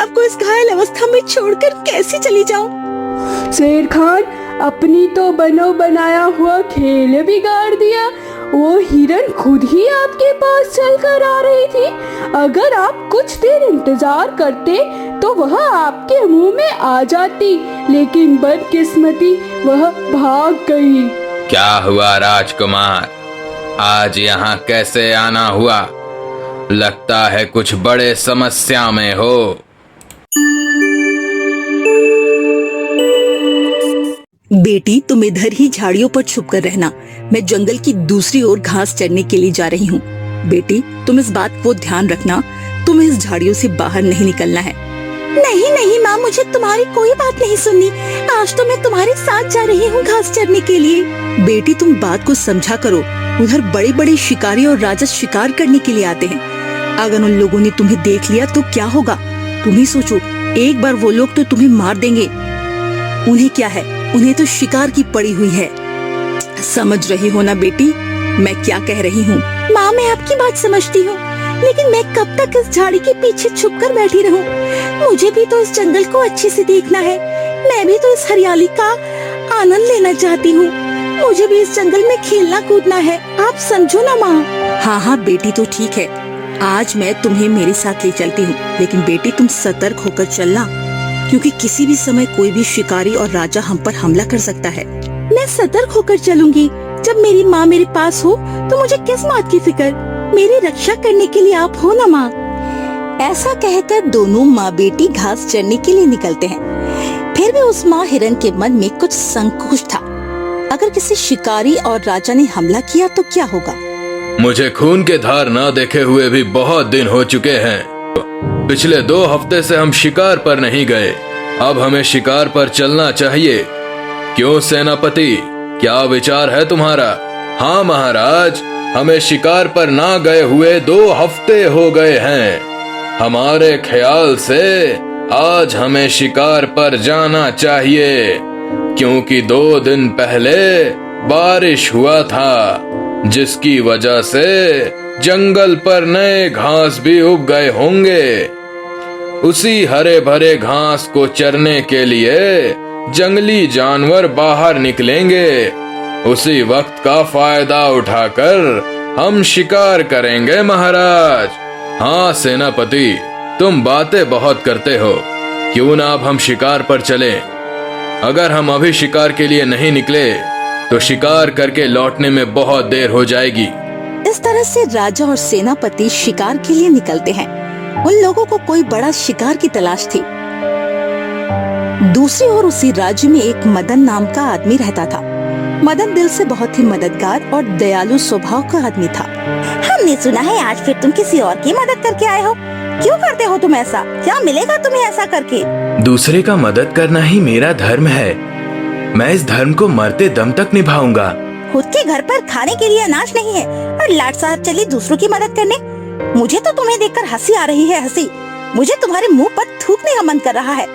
आपको इस घायल अवस्था में छोड़कर कैसे चली जाऊं? शेर खान, अपनी तो बनो बनाया हुआ खेल बिगाड़ दिया। वो हिरन खुद ही आपके पास चलकर आ रही थी। अगर आप कुछ देर इंतजार करते तो वह आपके मुंह में आ जाती, लेकिन बदकिस्मती वह भाग गई। क्या हुआ राजकुमार, आज यहाँ कैसे आना हुआ? लगता है कुछ बड़े समस्या में हो। बेटी, तुम इधर ही झाड़ियों पर छुप कर रहना। मैं जंगल की दूसरी ओर घास चरने के लिए जा रही हूँ। बेटी, तुम इस बात को ध्यान रखना, तुम्हें इस झाड़ियों से बाहर नहीं निकलना है। नहीं नहीं माँ, मुझे तुम्हारी कोई बात नहीं सुननी। आज तो मैं तुम्हारे साथ जा रही हूँ घास चरने के लिए। बेटी, तुम बात को समझा करो। उधर बड़े बड़े शिकारी और राजस शिकार करने के लिए आते हैं। अगर उन लोगों ने तुम्हें देख लिया तो क्या होगा? तुम ही सोचो, एक बार वो लोग तो तुम्हें मार देंगे। उन्हें क्या है, उन्हें तो शिकार की पड़ी हुई है। समझ रही हो ना बेटी, मैं क्या कह रही हूँ? माँ, मैं आपकी बात समझती हूँ, लेकिन मैं कब तक इस झाड़ी के पीछे छुपकर बैठी रहूं? मुझे भी तो इस जंगल को अच्छे से देखना है। मैं भी तो इस हरियाली का आनंद लेना चाहती हूँ। मुझे भी इस जंगल में खेलना कूदना है। आप समझो ना माँ। हाँ हाँ बेटी, तो ठीक है, आज मैं तुम्हें मेरे साथ ले चलती हूँ, लेकिन बेटी तुम सतर्क होकर चलना, क्योंकि किसी भी समय कोई भी शिकारी और राजा हम पर हमला कर सकता है। मैं सतर्क होकर चलूंगी। जब मेरी माँ मेरे पास हो तो मुझे किस बात की फिक्र? मेरी रक्षा करने के लिए आप हो ना माँ। ऐसा कहकर दोनों माँ बेटी घास चरने के लिए निकलते हैं। फिर भी उस माँ हिरन के मन में कुछ संकोच था। अगर किसी शिकारी और राजा ने हमला किया तो क्या होगा? मुझे खून के धार ना देखे हुए भी बहुत दिन हो चुके हैं। पिछले 2 हफ्ते से हम शिकार पर नहीं गए। अब हमें शिकार पर चलना चाहिए। क्यों सेनापति, क्या विचार है तुम्हारा? हाँ महाराज, हमें शिकार पर ना गए हुए 2 हफ्ते हो गए हैं। हमारे ख्याल से आज हमें शिकार पर जाना चाहिए, क्योंकि 2 दिन पहले बारिश हुआ था, जिसकी वजह से जंगल पर नए घास भी उग गए होंगे। उसी हरे भरे घास को चरने के लिए जंगली जानवर बाहर निकलेंगे। उसी वक्त का फायदा उठाकर हम शिकार करेंगे महाराज। हाँ सेनापति, तुम बातें बहुत करते हो। क्यों ना अब हम शिकार पर चलें? अगर हम अभी शिकार के लिए नहीं निकले तो शिकार करके लौटने में बहुत देर हो जाएगी। इस तरह से राजा और सेनापति शिकार के लिए निकलते हैं। उन लोगों को कोई बड़ा शिकार की तलाश थी। दूसरी ओर उसी राज्य में एक मदन नाम का आदमी रहता था। मदन दिल से बहुत ही मददगार और दयालु स्वभाव का आदमी था। हमने सुना है आज फिर तुम किसी और की मदद करके आए हो। क्यों करते हो तुम ऐसा? क्या मिलेगा तुम्हें ऐसा करके? दूसरे का मदद करना ही मेरा धर्म है। मैं इस धर्म को मरते दम तक निभाऊंगा। खुद के घर पर खाने के लिए अनाज नहीं है और लाट साहब चली दूसरों की मदद करने। मुझे तो तुम्हें देखकर हंसी आ रही है। हंसी, मुझे तुम्हारे मुंह पर थूकने का मन कर रहा है।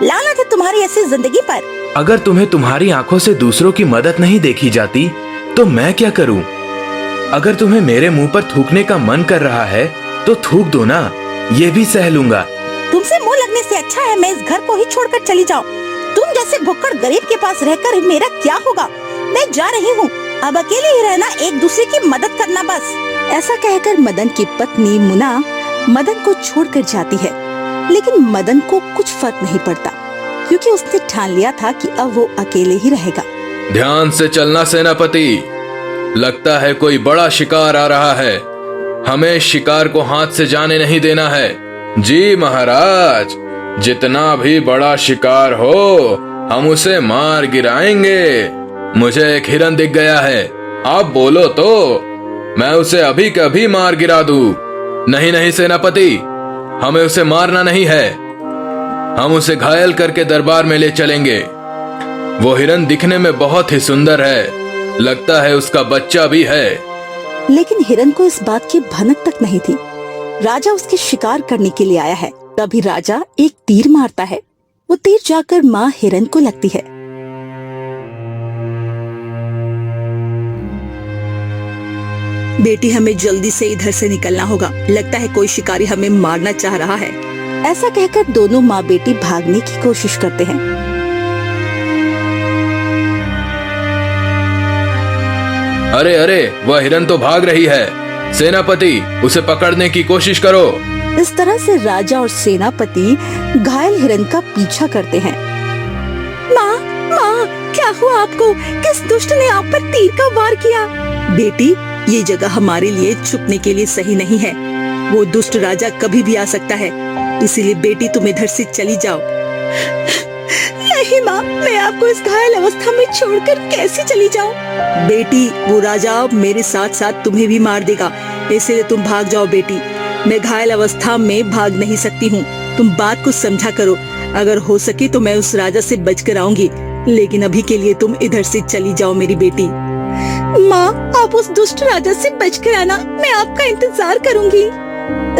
लानत है तुम्हारी ऐसी जिंदगी पर। अगर तुम्हें तुम्हारी आंखों से दूसरों की मदद नहीं देखी जाती तो मैं क्या करूं? अगर तुम्हें मेरे मुंह पर थूकने का मन कर रहा है तो थूक दो ना, ये भी सह लूंगा। तुमसे मुंह लगने से अच्छा है मैं इस घर को ही छोड़कर चली जाऊं। तुम जैसे भुक्कड़ गरीब के पास रहकर मेरा क्या होगा? मैं जा रही हूँ। अब अकेले ही रहना, एक दूसरे की मदद करना बस। ऐसा कहकर मदन की पत्नी मुना मदन को छोड़कर जाती है, लेकिन मदन को कुछ फर्क नहीं पड़ता, क्योंकि उसने ठान लिया था कि अब वो अकेले ही रहेगा। ध्यान से चलना सेनापति, लगता है कोई बड़ा शिकार आ रहा है। हमें शिकार को हाथ से जाने नहीं देना है। जी महाराज, जितना भी बड़ा शिकार हो हम उसे मार गिराएंगे। मुझे एक हिरन दिख गया है, आप बोलो तो मैं उसे अभी कभी मार गिरा दूं। नहीं नहीं सेनापति, हमें उसे मारना नहीं है। हम उसे घायल करके दरबार में ले चलेंगे। वो हिरन दिखने में बहुत ही सुंदर है, लगता है उसका बच्चा भी है। लेकिन हिरन को इस बात की भनक तक नहीं थी। राजा उसके शिकार करने के लिए आया है। तभी राजा एक तीर मारता है। वो तीर जाकर माँ हिरन को लगती है। बेटी, हमें जल्दी से इधर से निकलना होगा। लगता है कोई शिकारी हमें मारना चाह रहा है। ऐसा कहकर दोनों माँ बेटी भागने की कोशिश करते हैं। अरे अरे, वह हिरन तो भाग रही है। सेनापति, उसे पकड़ने की कोशिश करो। इस तरह से राजा और सेनापति घायल हिरन का पीछा करते हैं। माँ, माँ, क्या हुआ आपको? किस दुष्ट ने आप पर तीर का वार किया? बेटी, ये जगह हमारे लिए छुपने के लिए सही नहीं है। वो दुष्ट राजा कभी भी आ सकता है, इसीलिए बेटी तुम इधर से चली जाओ। नहीं माँ, मैं आपको इस घायल अवस्था में छोड़कर कैसे चली जाऊँ? बेटी, वो राजा मेरे साथ साथ तुम्हें भी मार देगा, इसलिए तुम भाग जाओ बेटी। मैं घायल अवस्था में भाग नहीं सकती हूँ, तुम बात को समझा करो। अगर हो सके तो मैं उस राजा से बचकर आऊंगी, लेकिन अभी के लिए तुम इधर से चली जाओ मेरी बेटी। माँ, आप उस दुष्ट राजा से बचकर आना, मैं आपका इंतजार करूंगी।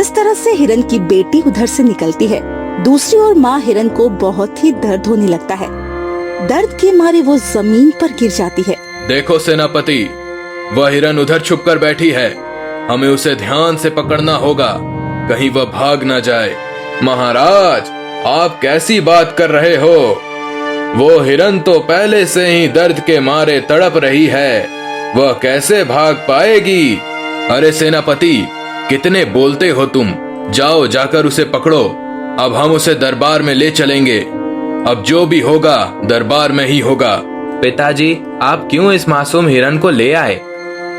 इस तरह से हिरन की बेटी उधर से निकलती है। दूसरी ओर माँ हिरन को बहुत ही दर्द होने लगता है। दर्द के मारे वो जमीन पर गिर जाती है। देखो सेनापति, वह हिरन उधर छुपकर बैठी है। हमें उसे ध्यान से पकड़ना होगा, कहीं वह भाग ना जाए। महाराज, आप कैसी बात कर रहे हो? वो हिरन तो पहले से ही दर्द के मारे तड़प रही है, वह कैसे भाग पाएगी? अरे सेनापति, कितने बोलते हो तुम। जाओ, जाकर उसे पकड़ो। अब हम उसे दरबार में ले चलेंगे। अब जो भी होगा दरबार में ही होगा। पिताजी, आप क्यों इस मासूम हिरन को ले आए?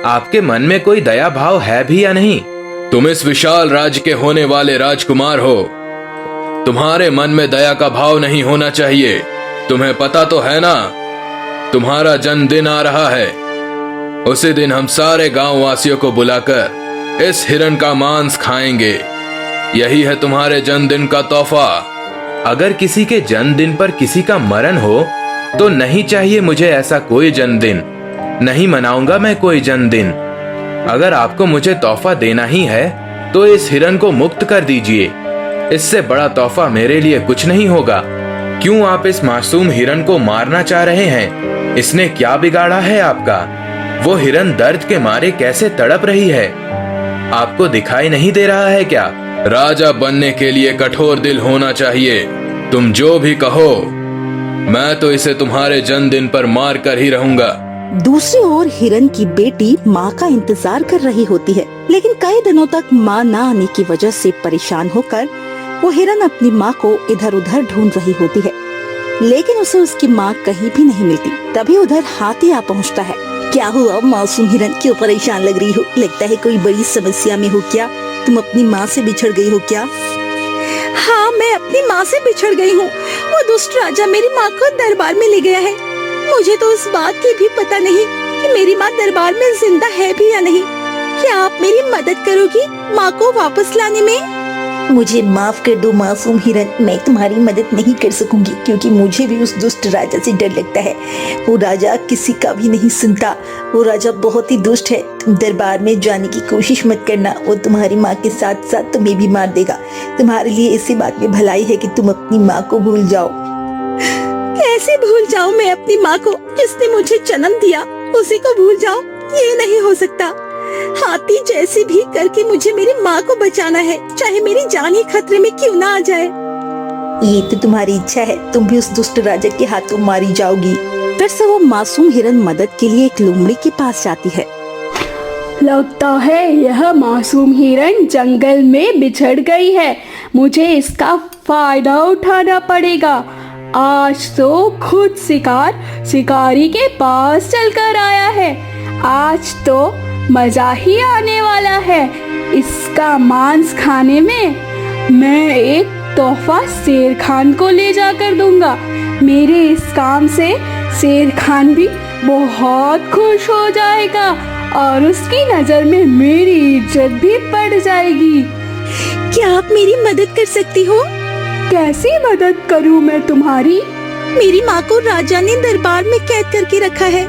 आपके मन में कोई दया भाव है भी या नहीं? तुम इस विशाल राज्य के होने वाले राजकुमार हो, तुम्हारे मन में दया का भाव नहीं होना चाहिए। तुम्हें पता तो है ना, तुम्हारा जन्मदिन आ रहा है। उसी दिन हम सारे गांव वासियों को बुलाकर इस हिरन का मांस खाएंगे। यही है तुम्हारे जन्मदिन का तोहफा। अगर किसी के जन्मदिन पर किसी का मरण हो तो नहीं चाहिए मुझे ऐसा कोई जन्मदिन। नहीं मनाऊंगा मैं कोई जन्मदिन। अगर आपको मुझे तोहफा देना ही है तो इस हिरन को मुक्त कर दीजिए। इससे बड़ा तोहफा मेरे लिए कुछ नहीं होगा। क्यों आप इस मासूम हिरन को मारना चाह रहे हैं? इसने क्या बिगाड़ा है आपका? वो हिरन दर्द के मारे कैसे तड़प रही है, आपको दिखाई नहीं दे रहा है क्या? राजा बनने के लिए कठोर दिल होना चाहिए। तुम जो भी कहो, मैं तो इसे तुम्हारे जन्मदिन पर मार कर ही रहूंगा। दूसरी ओर हिरन की बेटी माँ का इंतजार कर रही होती है, लेकिन कई दिनों तक माँ न आने की वजह से परेशान होकर वो हिरन अपनी माँ को इधर उधर ढूंढ रही होती है, लेकिन उसे उसकी माँ कहीं भी नहीं मिलती। तभी उधर हाथी आ पहुँचता है। क्या हुआ मासूम हिरन, क्यों परेशान लग रही हो? लगता है कोई बड़ी समस्या में हो क्या? तुम अपनी माँ से बिछड़ गई हो क्या? हाँ, मैं अपनी माँ से बिछड़ गई हूँ। वो दुष्ट राजा मेरी माँ को दरबार में ले गया है। मुझे तो इस बात की भी पता नहीं कि मेरी माँ दरबार में जिंदा है भी या नहीं। क्या आप मेरी मदद करोगी माँ को वापस लाने में? मुझे माफ कर दो मासूम हिरन, मैं तुम्हारी मदद नहीं कर सकूंगी, क्योंकि मुझे भी उस दुष्ट राजा से डर लगता है। वो राजा किसी का भी नहीं सुनता। वो राजा बहुत ही दुष्ट है। तुम दरबार में जाने की कोशिश मत करना, वो तुम्हारी माँ के साथ साथ तुम्हें भी मार देगा। तुम्हारे लिए इसी बात में भलाई है कि तुम अपनी माँ को भूल जाओ। कैसे भूल जाऊं मैं अपनी माँ को? जिसने मुझे जन्म दिया उसी को भूल जाऊं? ये नहीं हो सकता। हाथी जैसे भी करके मुझे मेरी माँ को बचाना है, चाहे मेरी जान ही खतरे में क्यों ना आ जाए। ये तो तुम्हारी इच्छा है, तुम भी उस दुष्ट राजा के हाथों मारी जाओगी। फिर से वो मासूम हिरन मदद के लिए एक लोमड़ी के पास जाती है। लगता है यह मासूम हिरन जंगल में बिछड़ गई है। मुझे इसका फायदा उठाना पड़ेगा। आज तो खुद शिकारी के पास चलकर आया है। आज तो मजा ही आने वाला है। इसका मांस खाने में मैं एक तोहफा शेर खान को ले जाकर दूंगा। मेरे इस काम से शेर खान भी बहुत खुश हो जाएगा और उसकी नजर में मेरी इज्जत भी बढ़ जाएगी। क्या आप मेरी मदद कर सकती हो? कैसी मदद करूं मैं तुम्हारी? मेरी माँ को राजा ने दरबार में कैद करके रखा है।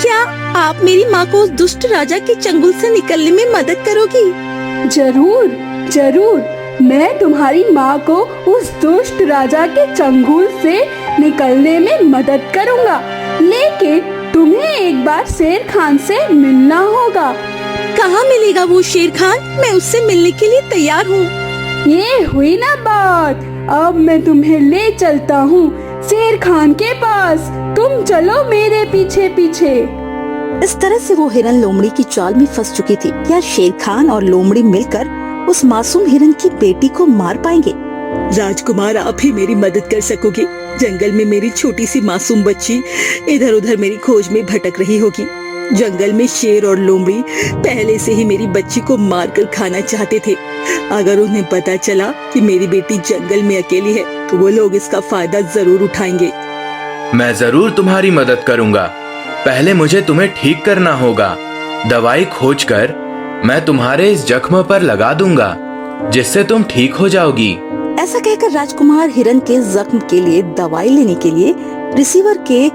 क्या आप मेरी माँ को उस दुष्ट राजा के चंगुल से निकलने में मदद करोगी? जरूर जरूर, मैं तुम्हारी माँ को उस दुष्ट राजा के चंगुल से निकलने में मदद करूँगा, लेकिन तुम्हें एक बार शेर खान से मिलना होगा। कहाँ मिलेगा वो शेर खान? मैं उससे मिलने के लिए तैयार हूँ। ये हुई ना बात। अब मैं तुम्हें ले चलता हूँ शेर खान के पास, तुम चलो मेरे पीछे पीछे। इस तरह से वो हिरन लोमड़ी की चाल में फंस चुकी थी। क्या शेर खान और लोमड़ी मिलकर उस मासूम हिरन की बेटी को मार पाएंगे? राजकुमार, आप ही मेरी मदद कर सकोगे। जंगल में मेरी छोटी सी मासूम बच्ची इधर उधर मेरी खोज में भटक रही होगी। जंगल में शेर और लोमड़ी पहले से ही मेरी बच्ची को मारकर खाना चाहते थे। अगर उन्हें पता चला कि मेरी बेटी जंगल में अकेली है तो वो लोग इसका फायदा जरूर उठाएंगे। मैं जरूर तुम्हारी मदद करूंगा। पहले मुझे तुम्हें ठीक करना होगा। दवाई खोजकर मैं तुम्हारे इस जख्म पर लगा दूंगा, जिससे तुम ठीक हो जाओगी। ऐसा कहकर राजकुमार हिरन के जख्म के लिए दवाई लेने के लिए रिसीवर के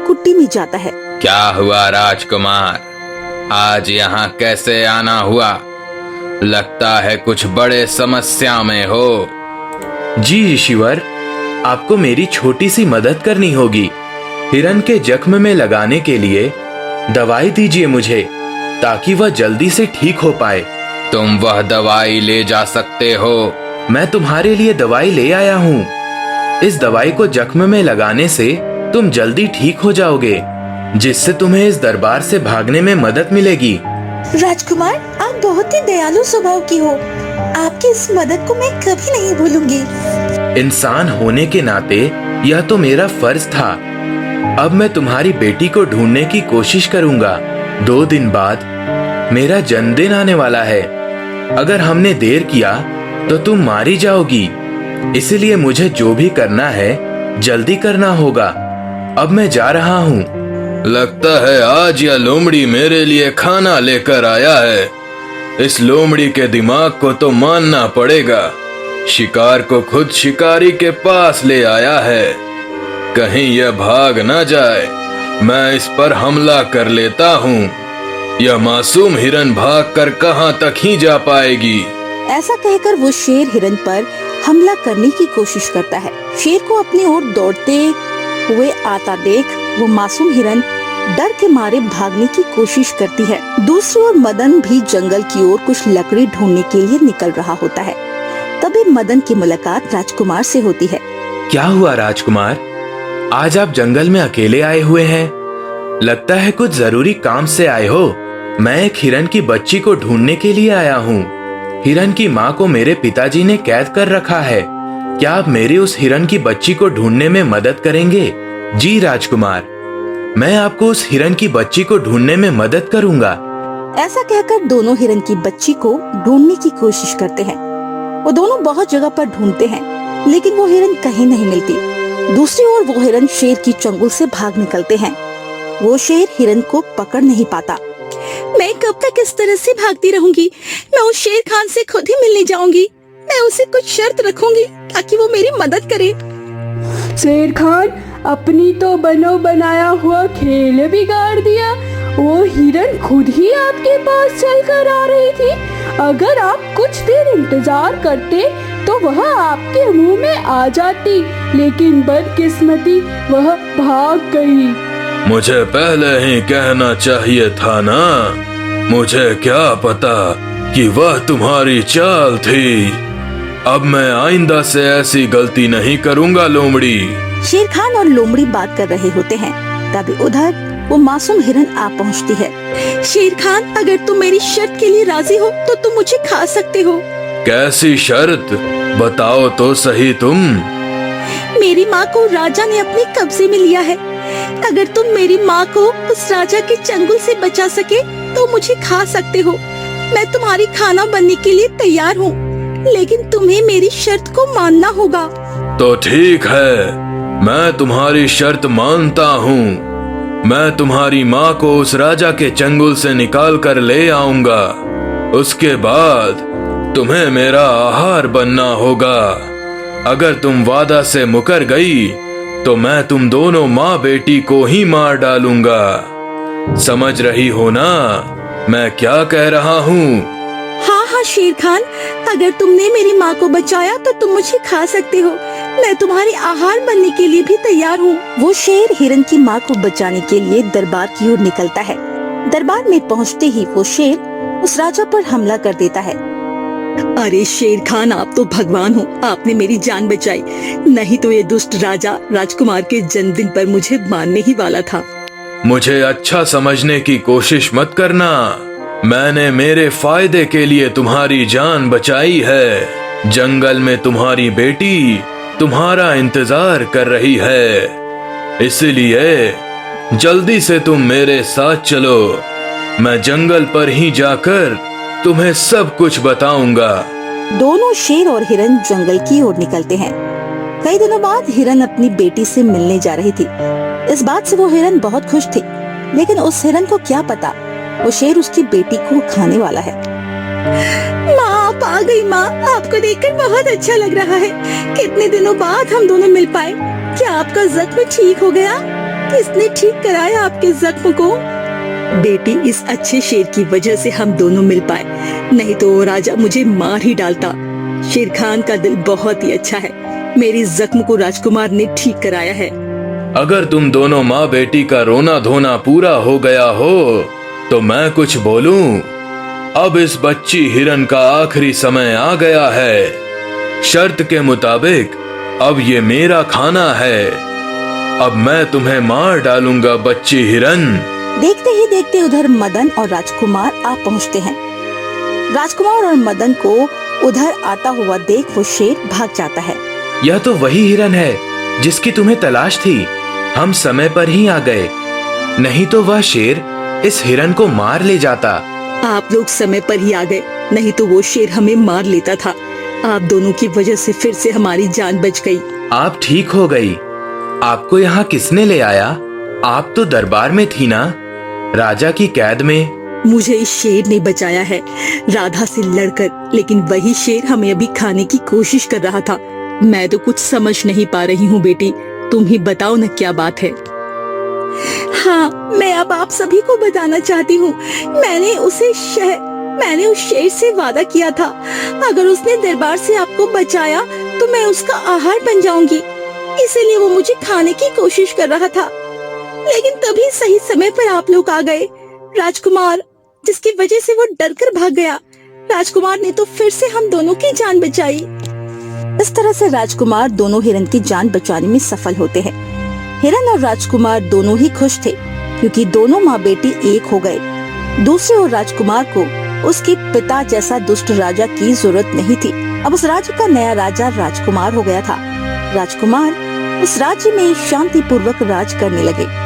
कुट्टी में जाता है। क्या हुआ राजकुमार, आज यहाँ कैसे आना हुआ? लगता है कुछ बड़े समस्या में हो। जी ऋषिवर, आपको मेरी छोटी सी मदद करनी होगी। हिरन के जख्म में लगाने के लिए दवाई दीजिए मुझे, ताकि वह जल्दी से ठीक हो पाए। तुम वह दवाई ले जा सकते हो। मैं तुम्हारे लिए दवाई ले आया हूँ। इस दवाई को जख्म में लगाने से तुम जल्दी ठीक हो जाओगे, जिससे तुम्हें इस दरबार से भागने में मदद मिलेगी। राजकुमार, आप बहुत ही दयालु स्वभाव की हो। आपकी इस मदद को मैं कभी नहीं भूलूंगी। इंसान होने के नाते यह तो मेरा फर्ज था। अब मैं तुम्हारी बेटी को ढूंढने की कोशिश करूंगा। 2 दिन बाद मेरा जन्मदिन आने वाला है। अगर हमने देर किया तो तुम मारी जाओगी। इसलिए मुझे जो भी करना है जल्दी करना होगा। अब मैं जा रहा हूँ। लगता है आज यह लोमड़ी मेरे लिए खाना लेकर आया है। इस लोमड़ी के दिमाग को तो मानना पड़ेगा। शिकार को खुद शिकारी के पास ले आया है। कहीं यह भाग न जाए। मैं इस पर हमला कर लेता हूँ। यह मासूम हिरन भागकर कहाँ तक ही जा पाएगी। ऐसा कहकर वो शेर हिरन पर हमला करने की कोशिश करता है। शेर को अपनी ओर दौड़ते हुए आता देख वो मासूम हिरन डर के मारे भागने की कोशिश करती है। दूसरी ओर मदन भी जंगल की ओर कुछ लकड़ी ढूंढने के लिए निकल रहा होता है। तभी मदन की मुलाकात राजकुमार से होती है। क्या हुआ राजकुमार, आज आप जंगल में अकेले आए हुए हैं? लगता है कुछ जरूरी काम से आए हो। मैं एक हिरन की बच्ची को ढूंढने के लिए आया हूँ। हिरन की माँ को मेरे पिताजी ने कैद कर रखा है। क्या आप मेरी उस हिरन की बच्ची को ढूंढने में मदद करेंगे? जी राजकुमार, मैं आपको उस हिरन की बच्ची को ढूंढने में मदद करूंगा। ऐसा कहकर दोनों हिरन की बच्ची को ढूंढने की कोशिश करते हैं। वो दोनों बहुत जगह पर ढूंढते हैं, लेकिन वो हिरन कहीं नहीं मिलती। दूसरी ओर वो हिरन शेर की चंगुल से भाग निकलते हैं। वो शेर हिरन को पकड़ नहीं पाता। मैं कब तक इस तरह से भागती रहूंगी? मैं उस शेर खान से खुद ही मिलने जाऊंगी। मैं उसे कुछ शर्त रखूंगी ताकि वो मेरी मदद करे। शेर खान, अपनी तो बनो बनाया हुआ खेल बिगाड़ दिया। वो हिरन खुद ही आपके पास चलकर आ रही थी। अगर आप कुछ देर इंतजार करते तो वह आपके मुंह में आ जाती, लेकिन बदकिस्मती वह भाग गई। मुझे पहले ही कहना चाहिए था ना। मुझे क्या पता कि वह तुम्हारी चाल थी। अब मैं आइंदा से ऐसी गलती नहीं करूंगा लोमड़ी। शेर खान और लोमड़ी बात कर रहे होते हैं। तभी उधर वो मासूम हिरन आ पहुंचती है। शेर खान, अगर तुम मेरी शर्त के लिए राजी हो तो तुम मुझे खा सकते हो। कैसी शर्त? बताओ तो सही तुम। मेरी माँ को राजा ने अपने कब्जे में लिया है। अगर तुम मेरी माँ को उस राजा के चंगुल से बचा सके तो मुझे खा सकते हो। मैं तुम्हारी खाना बनने के लिए तैयार हूँ, लेकिन तुम्हें मेरी शर्त को मानना होगा। तो ठीक है, मैं तुम्हारी शर्त मानता हूँ। मैं तुम्हारी माँ को उस राजा के चंगुल से निकाल कर ले आऊंगा। उसके बाद तुम्हें मेरा आहार बनना होगा। अगर तुम वादा से मुकर गई तो मैं तुम दोनों माँ बेटी को ही मार डालूंगा। समझ रही हो ना मैं क्या कह रहा हूँ? हाँ हाँ शेर खान, अगर तुमने मेरी माँ को बचाया तो तुम मुझे खा सकते हो। मैं तुम्हारे आहार बनने के लिए भी तैयार हूँ। वो शेर हिरन की माँ को बचाने के लिए दरबार की ओर निकलता है। दरबार में पहुँचते ही वो शेर उस राजा पर हमला कर देता है। अरे शेर खान, आप तो भगवान हो, आपने मेरी जान बचाई, नहीं तो ये दुष्ट राजा राजकुमार के जन्मदिन पर मुझे मारने ही वाला था। मुझे अच्छा समझने की कोशिश मत करना। मैंने मेरे फायदे के लिए तुम्हारी जान बचाई है। जंगल में तुम्हारी बेटी तुम्हारा इंतजार कर रही है, इसलिए जल्दी से तुम मेरे साथ चलो। मैं जंगल पर ही जाकर तुम्हें सब कुछ बताऊंगा। दोनों शेर और हिरन जंगल की ओर निकलते हैं। कई दिनों बाद हिरन अपनी बेटी से मिलने जा रही थी। इस बात से वो हिरन बहुत खुश थी, लेकिन उस हिरन को क्या पता वो शेर उसकी बेटी को खाने वाला है। माँ, आप आ गई। माँ, आपको देखकर बहुत अच्छा लग रहा है। कितने दिनों बाद हम दोनों मिल पाए। क्या आपका जख्म ठीक हो गया? किसने ठीक कराया आपके जख्म को? बेटी, इस अच्छे शेर की वजह से हम दोनों मिल पाए, नहीं तो वो राजा मुझे मार ही डालता। शेर खान का दिल बहुत ही अच्छा है। मेरी जख्म को राजकुमार ने ठीक कराया है। अगर तुम दोनों माँ बेटी का रोना धोना पूरा हो गया हो तो मैं कुछ बोलूं? अब इस बच्ची हिरन का आखिरी समय आ गया है। शर्त के मुताबिक अब ये मेरा खाना है। अब मैं तुम्हें मार डालूंगा बच्ची हिरन। देखते ही देखते उधर मदन और राजकुमार आ पहुंचते हैं। राजकुमार और मदन को उधर आता हुआ देख वो शेर भाग जाता है। यह तो वही हिरन है जिसकी तुम्हें तलाश थी। हम समय पर ही आ गए, नहीं तो वह शेर इस हिरन को मार ले जाता। आप लोग समय पर ही आ गए, नहीं तो वो शेर हमें मार लेता था। आप दोनों की वजह से फिर से हमारी जान बच गई। आप ठीक हो गई। आपको यहाँ किसने ले आया? आप तो दरबार में थी ना, राजा की कैद में। मुझे इस शेर ने बचाया है, राधा से लड़कर, लेकिन वही शेर हमें अभी खाने की कोशिश कर रहा था। मैं तो कुछ समझ नहीं पा रही हूँ बेटी, तुम ही बताओ न क्या बात है। हाँ, मैं अब आप सभी को बताना चाहती हूँ। मैंने उस शेर से वादा किया था, अगर उसने दरबार से आपको बचाया तो मैं उसका आहार बन जाऊंगी। इसीलिए वो मुझे खाने की कोशिश कर रहा था, लेकिन तभी सही समय पर आप लोग आ गए। राजकुमार, जिसकी वजह से वो डर कर भाग गया, राजकुमार ने तो फिर से हम दोनों की जान बचाई। इस तरह से राजकुमार दोनों हिरन की जान बचाने में सफल होते हैं। हिरन और राजकुमार दोनों ही खुश थे, क्योंकि दोनों माँ बेटी एक हो गए। दूसरे ओर राजकुमार को उसके पिता जैसा दुष्ट राजा की जरूरत नहीं थी। अब उस राज्य का नया राजा राजकुमार हो गया था। राजकुमार उस राज्य में शांति पूर्वक राज करने लगे।